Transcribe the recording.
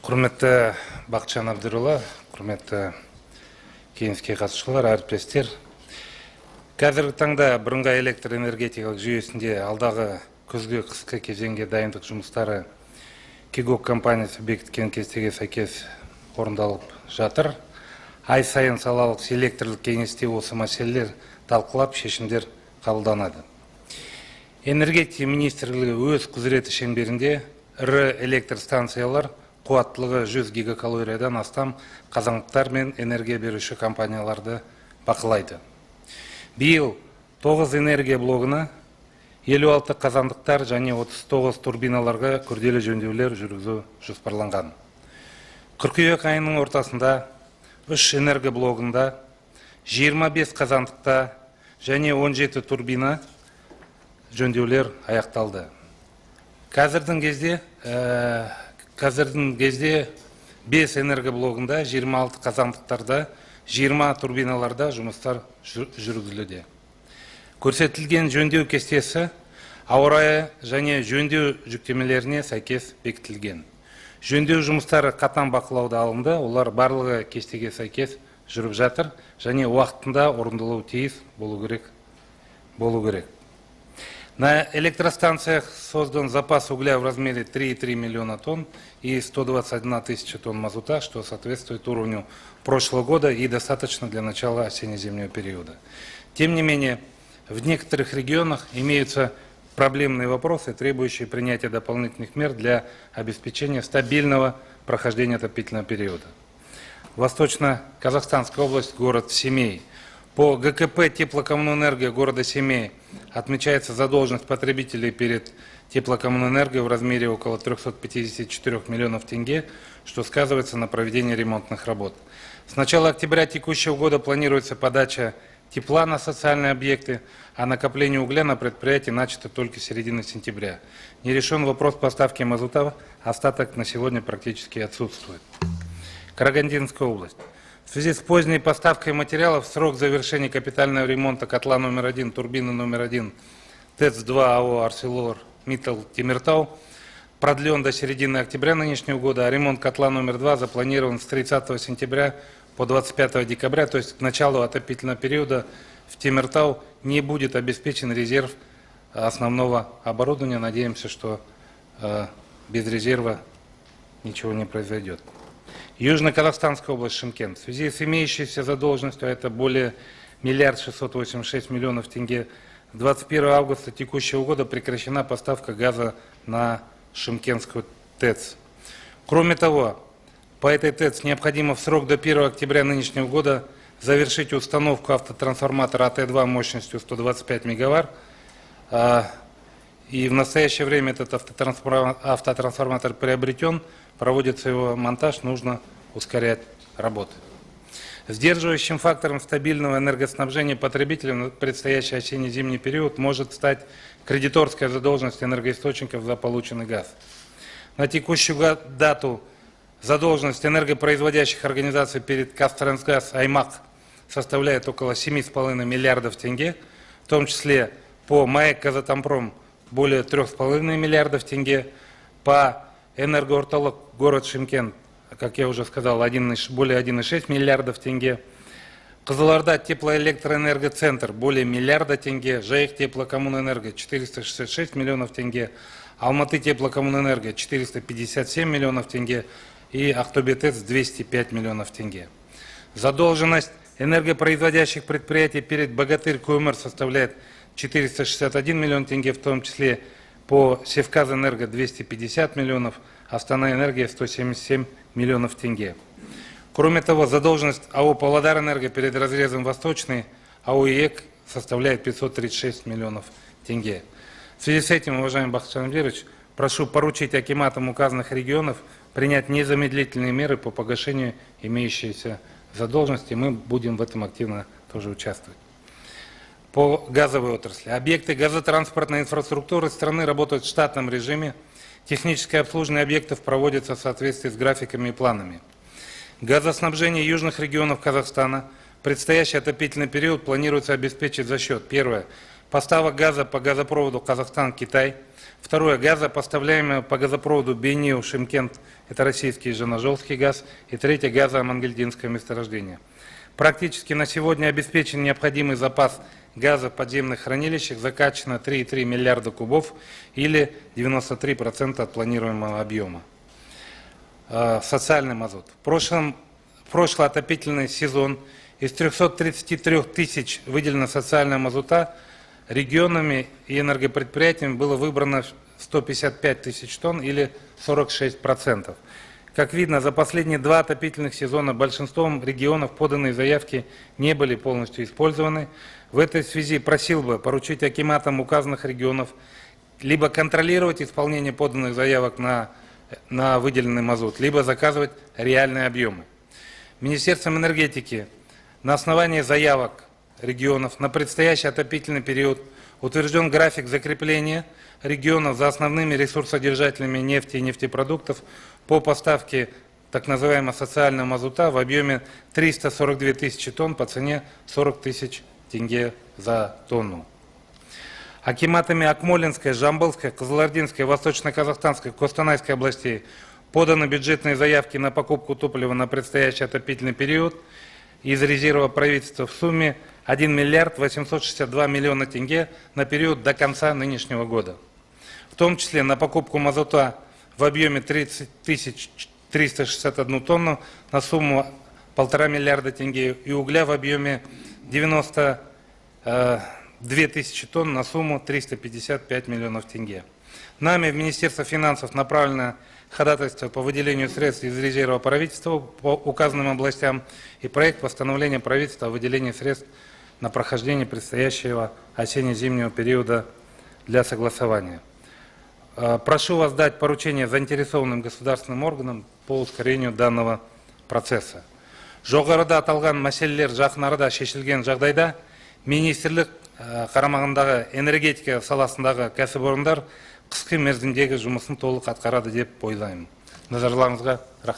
Құрметті Бақытжан Абдырұлы, құрметті кеңеске қатысушылар, әріптестер. Қазіргі таңда бірыңғай электр энергетикалық жүйесінде алдағы күзгі қысқы кезеңге дайындық жұмыстары Кигок компаниясы бекіткен кестеге сәйкес орындалып жатыр. Ай сайын салалық селекторлық кеңесте осы мәселелер талқылап, шешімдер қабылданады. Энергетика министрлігі өз құзыреті шеңберінде ірі электр станциялар қуаттылығы 100 гигакалориядан астам қазандықтар мен энергия беруші компанияларды бақылайды. Биыл 9 энергия блогына 56 қазандықтар және 39 турбиналарға күрделі жөндеулер жүргізу жоспарланған. Қыркүйек айының ортасында 3 энергия блогында 25 қазандықта және 17 турбина жөндеулер аяқталды. Қазірдің кезде 5 энергоблогында, 26 қазандықтарда, 20 турбиналарда жұмыстар жүргізілуде. Көрсетілген жөндеу кестесі ауа райы және жөндеу жүктемелеріне сәйкес бекітілген. Жөндеу жұмыстары қатаң бақылауда алынды, олар барлығы кестеге сәйкес жүріп жатыр және уақытында орындалуы тиіс болу керек. На электростанциях создан запас угля в размере 3,3 миллиона тонн и 121 тысяча тонн мазута, что соответствует уровню прошлого года и достаточно для начала осенне-зимнего периода. Тем не менее, в некоторых регионах имеются проблемные вопросы, требующие принятия дополнительных мер для обеспечения стабильного прохождения отопительного периода. Восточно-Казахстанская область, город Семей. По ГКП теплокоммунэнерго города Семей отмечается задолженность потребителей перед теплокоммунэнерго в размере около 354 миллионов тенге, что сказывается на проведении ремонтных работ. С начала октября текущего года планируется подача тепла на социальные объекты, а накопление угля на предприятии начато только с середины сентября. Не решен вопрос поставки мазута, остаток на сегодня практически отсутствует. Карагандинская область. В связи с поздней поставкой материалов срок завершения капитального ремонта котла номер 1, турбины номер 1 ТЭЦ-2 АО ArcelorMittal Темиртау продлен до середины октября нынешнего года, а ремонт котла номер 2 запланирован с 30 сентября по 25 декабря, то есть к началу отопительного периода в Темиртау не будет обеспечен резерв основного оборудования. Надеемся, что без резерва ничего не произойдет. Южно-Казахстанская область, Шымкент. В связи с имеющейся задолженностью, это более 1 686 миллионов тенге, 21 августа текущего года прекращена поставка газа на Шымкентскую ТЭЦ. Кроме того, по этой ТЭЦ необходимо в срок до 1 октября нынешнего года завершить установку автотрансформатора АТ-2 мощностью 125 мегаватт. И в настоящее время этот автотрансформатор приобретен, проводится его монтаж, нужно ускорять работы. Сдерживающим фактором стабильного энергоснабжения потребителей в предстоящий осенне-зимний период может стать кредиторская задолженность энергоисточников за полученный газ. На текущую дату задолженность энергопроизводящих организаций перед Казтрансгаз Аймак составляет около 7,5 миллиардов тенге, в том числе по МАЭК Казатомпром более 3,5 миллиардов тенге, по Энергоорталок город Шымкент, как я уже сказал, более 1,6 миллиардов тенге, Кызылорда теплоэлектроэнергоцентр более миллиарда тенге, ЖЭК теплокоммунэнерго 466 миллионов тенге, Алматы теплокоммунэнерго 457 миллионов тенге и Актобе ТЭЦ 205 миллионов тенге. Задолженность энергопроизводящих предприятий перед Богатырь Көмір составляет 461 миллион тенге, в том числе по Севказэнерго 250 миллионов, Астана Энергия 177 миллионов тенге. Кроме того, задолженность АО Павлодарэнерго перед разрезом Восточный АО ИЭК составляет 536 миллионов тенге. В связи с этим, уважаемый Бақытжан Абдырович, прошу поручить акиматам указанных регионов принять незамедлительные меры по погашению имеющейся задолженности. Мы будем в этом активно тоже участвовать. По газовой отрасли. Объекты газотранспортной инфраструктуры страны работают в штатном режиме. Техническое обслуживание объектов проводится в соответствии с графиками и планами. Газоснабжение южных регионов Казахстана в предстоящий отопительный период планируется обеспечить за счет: первое, поставок газа по газопроводу Казахстан-Китай. Второе, газа, поставляемого по газопроводу Бейнеу-Шымкент, это российский Жанажолский газ. И третье, газа Мангельдинское месторождение. Практически на сегодня обеспечен необходимый запас газа в подземных хранилищах, закачано 3,3 миллиарда кубов или 93% от планируемого объема. Социальный мазут. Прошлый отопительный сезон из 333 тысяч выделено социального мазута, регионами и энергопредприятиями было выбрано 155 тысяч тонн или 46%. Как видно, за последние два отопительных сезона большинством регионов поданные заявки не были полностью использованы. В этой связи просил бы поручить акиматам указанных регионов либо контролировать исполнение поданных заявок на выделенный мазут, либо заказывать реальные объемы. Министерством энергетики на основании заявок регионов на предстоящий отопительный период утвержден график закрепления регионов за основными ресурсодержателями нефти и нефтепродуктов по поставке так называемого социального мазута в объеме 342 тысячи тонн по цене 40 тысяч тенге за тонну. Акиматами Акмолинской, Жамбылской, Кызылординской, Восточно-Казахстанской, Костанайской областей поданы бюджетные заявки на покупку топлива на предстоящий отопительный период из резерва правительства в сумме 1 миллиард 862 миллиона тенге на период до конца нынешнего года. В том числе на покупку мазута в объеме 30 361 тонну на сумму 1,5 миллиарда тенге и угля в объеме 92 тысячи тонн на сумму 355 миллионов тенге. Нами в Министерство финансов направлено ходатайство по выделению средств из резерва правительства по указанным областям и проект восстановления правительства о выделении средств на прохождение предстоящего осенне-зимнего периода для согласования. Прошу вас дать поручение заинтересованным государственным органам по ускорению данного процесса. Жоғарыда аталған мәселелер жақын арада шешілген жағдайда министрлік қарамағындағы энергетика саласындағы кәсіпорындар қысқы мерзімдегі жұмысын толық атқарады деп ойлаймын. Назарларыңызға рахмет.